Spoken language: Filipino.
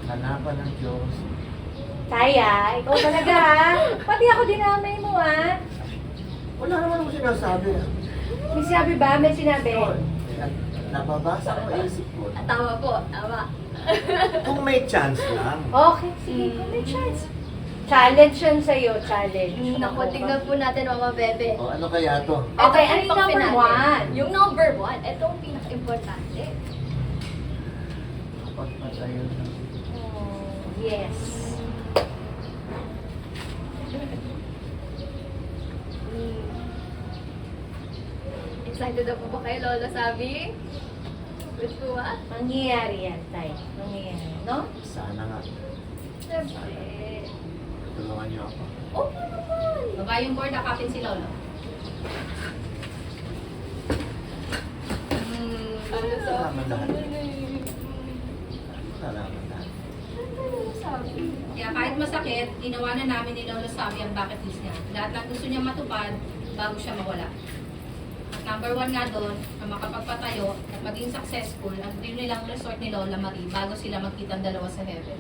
Hanapan ng Diyos. Kaya, ikaw talaga ha. Pati ako dinamay mo ha. Wala naman ako sinasabi. May sinabi ba? May sinabi. Nababasa ko isip ko. Tama po, tama. Kung may chance lang. Okay, sige. Kung may chance. Challenge yan sa'yo, challenge. Naku, tignan po natin, Mama Bebe. O ano kaya to? Okay, Ito ano yung number pinaka- one? Yung number one, ito ang pinaka-importante. Kapag patayo na. Oh, yes. Excited na po ba kayo, Lola Sabi? Good po ah? Mangyayari yan, Tay. Mangyayari, no? Sana nga. Siyempre. Tulungan niyo ako. Oo naman. Baba yung board, akapin si Lolo. Lola Sabi. Nalaman lahat. Nalaman lahat. Lola Sabi. Kaya kahit masakit, ginawa na namin ni Lolo Sabi ang bucket list niya. Lahat ng gusto niya matupad bago siya mawala. At number one nga doon, ang makapagpatayo at maging successful ang dream nilang resort ni Lola Marie bago sila magkita ang dalawa sa heaven.